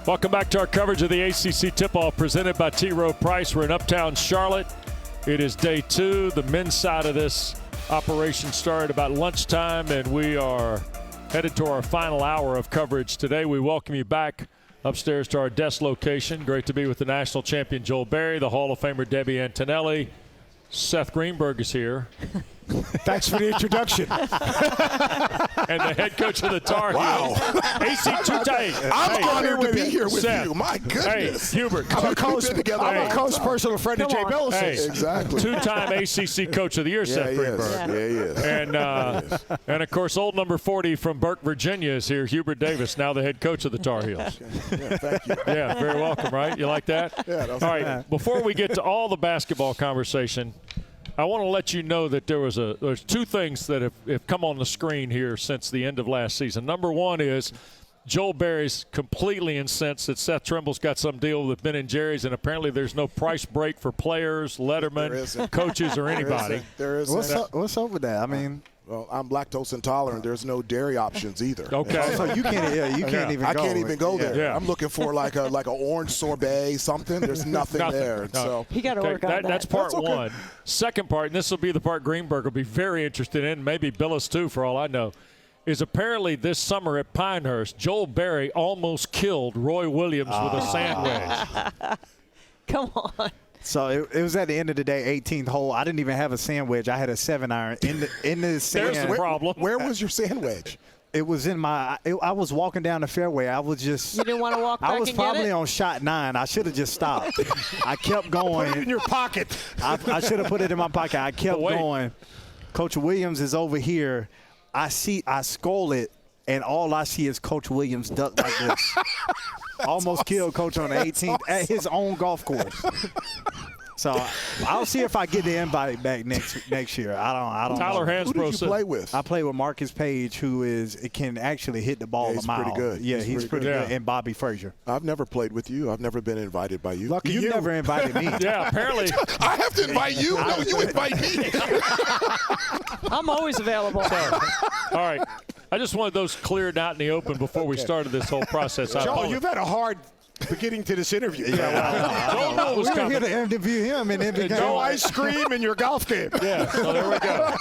Welcome back to our coverage of the ACC Tip-off presented by T. Rowe Price. We're in Uptown Charlotte. It is day 2. The men's side of this operation started about lunchtime, and we are headed to our final hour of coverage today. We welcome you back upstairs to our desk location. Great to be with the national champion Joel Berry, the Hall of Famer Debbie Antonelli. Seth Greenberg is here. Thanks for the introduction. And the head coach of the Tar Heels. Wow. AC two-time. I'm honored to be here with Seth. you. My goodness. Hey, Hubert. I'm a close personal friend of Jay Billis. Hey, exactly. Two-time ACC Coach of the Year, Seth Greenberg. Yeah, he is. And of course, old number 40 from Burke, Virginia is here, Hubert Davis, now the head coach of the Tar Heels. Yeah, thank you. Yeah, very welcome, right? You like that? Yeah, that's all right, before we get to all the basketball conversation, I want to let you know that there's 2 things that have come on the screen here since the end of last season. Number 1 is Joel Berry's completely incensed that Seth Trimble's got some deal with Ben and Jerry's, and apparently there's no price break for players, lettermen, coaches, or anybody. There isn't. What's up with that? I mean, well, I'm lactose intolerant. There's no dairy options either. Okay. so you can't. Yeah, you can't even. I go can't even go there. Yeah. I'm looking for like a orange sorbet, something. There's nothing there. No. So he got to work on that. That's part okay. 1. Second part, and this will be the part Greenberg will be very interested in, maybe Billis too, for all I know, is apparently this summer at Pinehurst, Joel Berry almost killed Roy Williams with a sandwich. Come on. So it was at the end of the day, 18th hole. I didn't even have a sandwich. I had a 7-iron in the sand. There's the problem. Where was your sandwich? It was in my. I was walking down the fairway. I was just. You didn't want to walk back I was and get probably it? on shot 9. I should have just stopped. I kept going. Put it in your pocket. I should have put it in my pocket. I kept Wait. going. Coach Williams is over here. I skull it, and all I see is Coach Williams duck like this. Almost killed Coach on the 18th at his own golf course. So I'll see if I get the invite back next year. I don't Tyler know. Hansbrough Who did you play with? I play with Marcus Page, who can actually hit the ball he's a mile. pretty good. Yeah, He's he's pretty pretty good. good. And Bobby Frazier. I've never played with you. I've never been invited by you. Lucky You you. never invited me. Yeah, apparently. I have to invite you. No, you invite me. I'm always available. All right. I just wanted those cleared out in the open before we started this whole process. I Joel, apologize. you've had a hard beginning to this interview. Joel knew it was We were here coming. to interview him, and then became No ice cream in your golf game. Yeah, so there we go.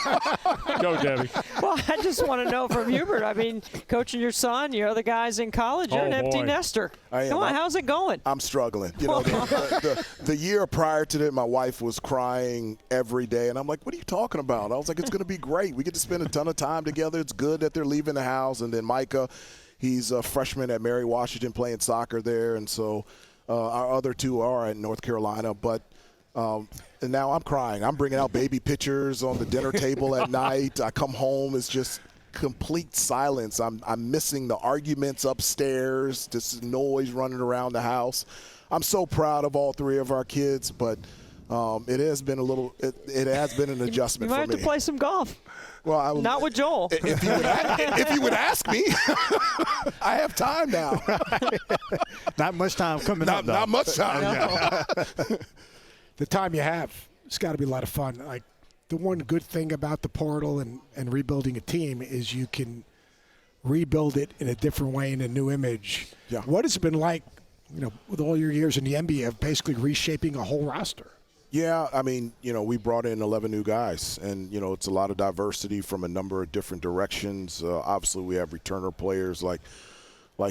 Go, Debbie. Well, I just want to know from Hubert. I mean, coaching your son, your other guys in college, you're Oh, an empty boy. nester. I am. Come on, how's it going? I'm struggling. You know, the year prior to that, my wife was crying every day, and I'm like, "What are you talking about?" I was like, "It's going to be great. We get to spend a ton of time together. It's good that they're leaving the house." And then Micah, he's a freshman at Mary Washington playing soccer there, and so our other 2 are at North Carolina. But and now I'm crying. I'm bringing out baby pictures on the dinner table at night. I come home, it's just complete silence. I'm missing the arguments upstairs, this noise running around the house. I'm so proud of all 3 of our kids, but it has been it has been an adjustment You might for me. have to play some golf. Well, Not with Joel. If you would ask me, I have time now. not much time coming up. Not much time now. The time you have, it's got to be a lot of fun. Like, the one good thing about the portal and rebuilding a team is you can rebuild it in a different way, in a new image. Yeah. What has it been like, with all your years in the NBA of basically reshaping a whole roster? Yeah, I mean, we brought in 11 new guys, and, it's a lot of diversity from a number of different directions. Obviously, we have returner players like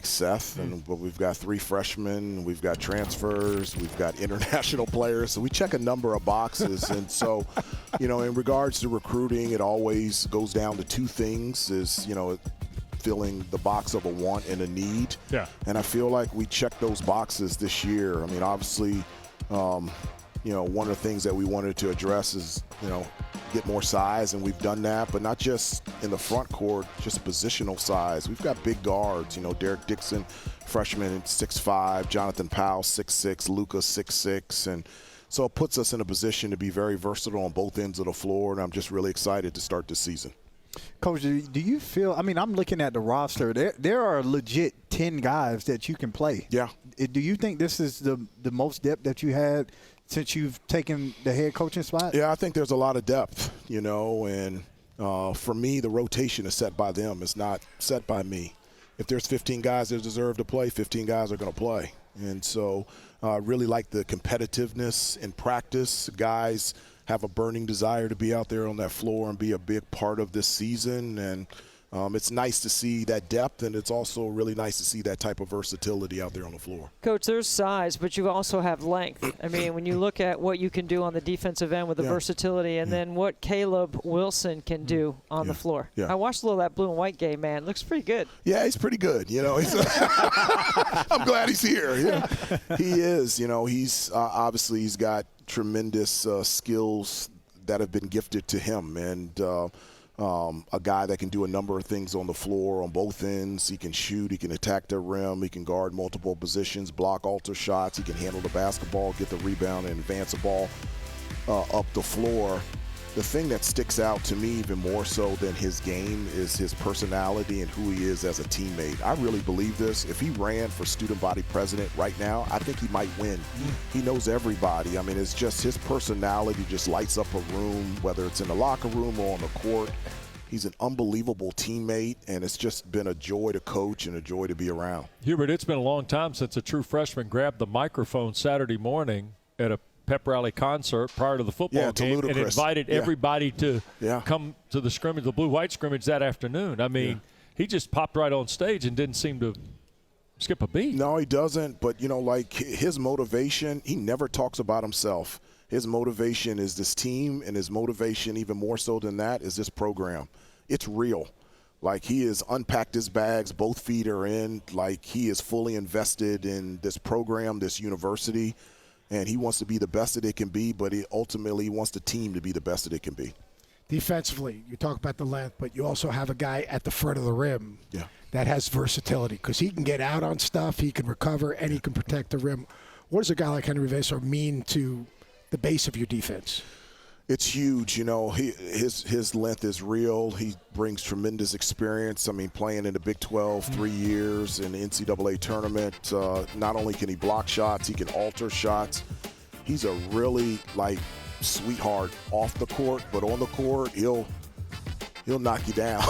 Seth, but we've got 3 freshmen, we've got transfers, we've got international players. So we check a number of boxes. And so, in regards to recruiting, it always goes down to 2 things is, filling the box of a want and a need. Yeah. And I feel like we checked those boxes this year. I mean, obviously, one of the things that we wanted to address is, get more size, and we've done that, but not just in the front court, just positional size. We've got big guards, Derek Dixon, freshman, 6'5", Jonathan Powell, 6'6", Luka, 6'6", and so it puts us in a position to be very versatile on both ends of the floor, and I'm just really excited to start this season. Coach, do you feel – I mean, I'm looking at the roster. There are legit 10 guys that you can play. Yeah. Do you think this is the most depth that you had since you've taken the head coaching spot? Yeah, I think there's a lot of depth, and for me, the rotation is set by them. It's not set by me. if there's 15 guys that deserve to play, 15 guys are going to play. And so really like the competitiveness in practice. Guys have a burning desire to be out there on that floor and be a big part of this season. And it's nice to see that depth, and it's also really nice to see that type of versatility out there on the floor. Coach, there's size, but you also have length. I mean, when you look at what you can do on the defensive end with the versatility, and then what Caleb Wilson can do on the floor. I watched a little of that blue and white game, man. Looks pretty good. Yeah, he's pretty good. You know, I'm glad he's here. Yeah. He is. You know, he's obviously he's got tremendous skills that have been gifted to him, and a guy that can do a number of things on the floor on both ends. He can shoot, he can attack the rim, he can guard multiple positions, block alter shots, he can handle the basketball, get the rebound, and advance the ball up the floor. The thing that sticks out to me even more so than his game is his personality and who he is as a teammate. I really believe this. If he ran for student body president right now, I think he might win. He knows everybody. I mean, it's just his personality just lights up a room, whether it's in the locker room or on the court. He's an unbelievable teammate, and it's just been a joy to coach and a joy to be around. Hubert, it's been a long time since a true freshman grabbed the microphone Saturday morning at a pep rally concert prior to the football game and invited everybody to come to the scrimmage, the blue-white scrimmage that afternoon. I mean, he just popped right on stage and didn't seem to skip a beat. No, he doesn't. But, you know, like his motivation, he never talks about himself. His motivation is this team, and his motivation even more so than that is this program. It's real. Like, he has unpacked his bags, both feet are in. Like, he is fully invested in this program, this university. And he wants to be the best that it can be, but he ultimately wants the team to be the best that it can be. Defensively, you talk about the length, but you also have a guy at the front of the rim that has versatility because he can get out on stuff, he can recover, and he can protect the rim. What does a guy like Henry Vassar mean to the base of your defense? It's huge. You know, his length is real. He brings tremendous experience. I mean, playing in the Big 12 3 years in the NCAA tournament. Not only can he block shots, he can alter shots. He's a really, like, sweetheart off the court, but on the court, he'll knock you down.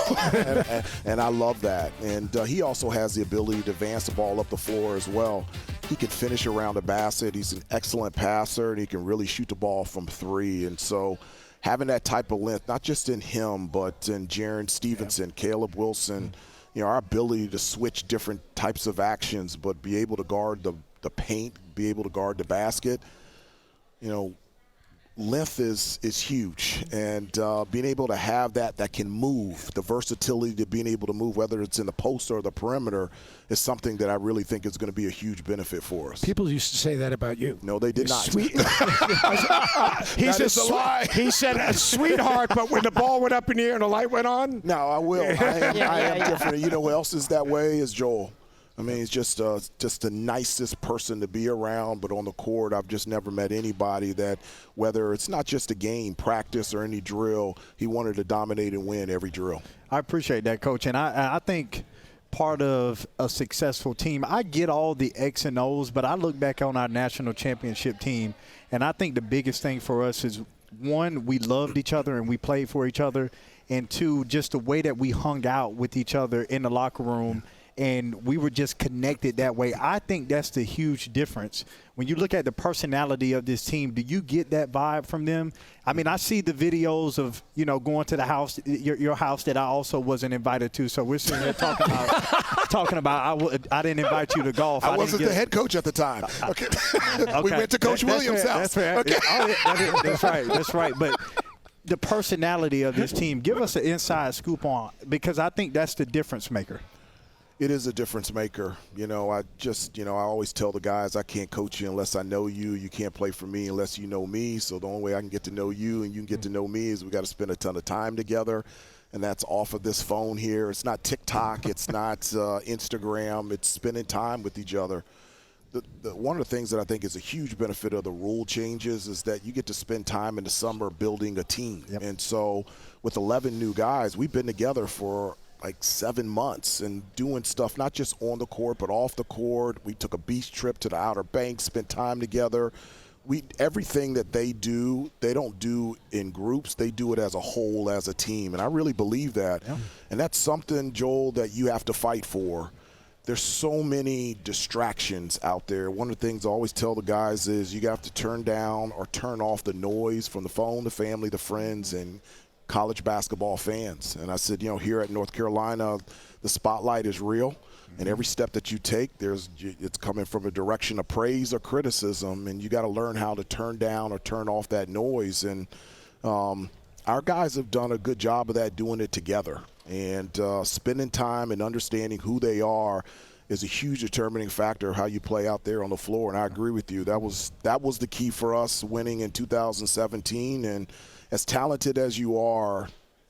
and I love that. And he also has the ability to advance the ball up the floor as well. He can finish around the basket. He's an excellent passer, and he can really shoot the ball from three. And so having that type of length, not just in him, but in Jaren Stevenson, Caleb Wilson, you know, our ability to switch different types of actions, but be able to guard the paint, be able to guard the basket, you know, length is huge, and being able to have that can move, the versatility to being able to move, whether it's in the post or the perimeter, is something that I really think is going to be a huge benefit for us. People used to say that about you. No, they did not. Sweet. He said a sweetheart, but when the ball went up in the air and the light went on? No, I will. I am different. You know who else is that way is Joel. I mean, he's just the nicest person to be around, but on the court, I've just never met anybody that, whether it's not just a game, practice, or any drill, he wanted to dominate and win every drill. I appreciate that, Coach. And I think part of a successful team, I get all the X and O's, but I look back on our national championship team, and I think the biggest thing for us is, one, we loved each other and we played for each other, and two, just the way that we hung out with each other in the locker room. And we were just connected that way. I think that's the huge difference. When you look at the personality of this team, do you get that vibe from them? I mean, I see the videos of, you know, going to the house, your house that I also wasn't invited to. So we're sitting here talking about I didn't invite you to golf. I wasn't the head coach at the time. Okay. We went to Coach Williams' house. That's right. Okay. That's right. But the personality of this team, give us an inside scoop on, because I think that's the difference maker. It is a difference maker. You know, I always tell the guys, I can't coach you unless I know you. You can't play for me unless you know me. So the only way I can get to know you and you can get to know me is we got to spend a ton of time together. And that's off of this phone here. It's not TikTok. It's not Instagram. It's spending time with each other. One of the things that I think is a huge benefit of the rule changes is that you get to spend time in the summer building a team. Yep. And so with 11 new guys, we've been together for like 7 months and doing stuff not just on the court but off the court. We took a beach trip to the Outer Banks, spent time together. Everything that they do, they don't do in groups. They do it as a whole, as a team, and I really believe that. Yeah. And that's something, Joel, that you have to fight for. there's so many distractions out there. One of the things I always tell the guys is you have to turn down or turn off the noise from the phone, the family, the friends, and college basketball fans. And I said, here at North Carolina, the spotlight is real. And every step that you take, it's coming from a direction of praise or criticism, and you got to learn how to turn down or turn off that noise. And our guys have done a good job of that, doing it together. And spending time and understanding who they are is a huge determining factor of how you play out there on the floor. And I agree with you. That was the key for us winning in 2017. And as talented as you are,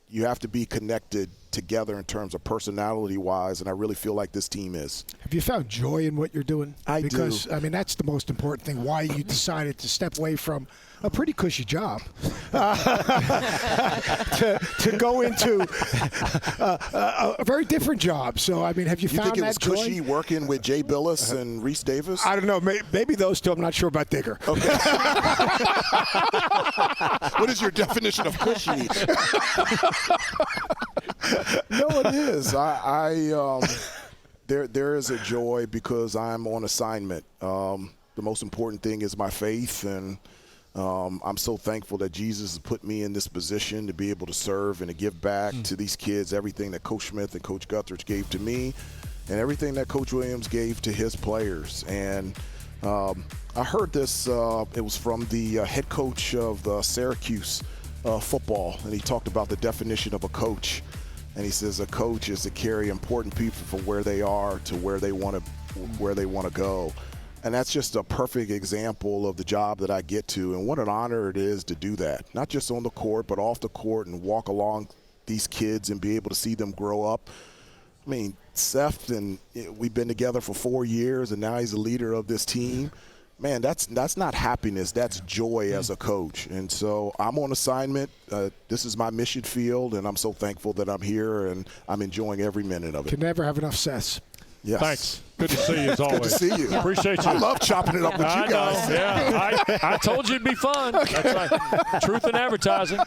you have to be connected together in terms of personality-wise, and I really feel like this team is. Have you found joy in what you're doing? I do. Because, I mean, that's the most important thing, why you decided to step away from a pretty cushy job to go into a very different job. So, I mean, have you found that joy? You think it was cushy working with Jay Billis and Reese Davis? I don't know. Maybe those two. I'm not sure about Digger. Okay. What is your definition of cushy? No, it is. There is a joy because I'm on assignment. The most important thing is my faith, and I'm so thankful that Jesus has put me in this position to be able to serve and to give back to these kids everything that Coach Smith and Coach Guthridge gave to me, and everything that Coach Williams gave to his players. And I heard this. It was from the head coach of the Syracuse football, and he talked about the definition of a coach. And he says a coach is to carry important people from where they are to where they want to go. And that's just a perfect example of the job that I get to, and what an honor it is to do that, not just on the court but off the court, and walk along these kids and be able to see them grow up. I mean, Seth, and we've been together for 4 years, and now he's the leader of this team. Man, that's not happiness. That's joy as a coach. And so I'm on assignment. This is my mission field, and I'm so thankful that I'm here, and I'm enjoying every minute of it. Can never have enough Seth. Yes. Thanks. Good to see you as always. Good to see you. Appreciate you. I love chopping it up with you guys. Yeah, I told you it'd be fun. That's right. Truth in advertising.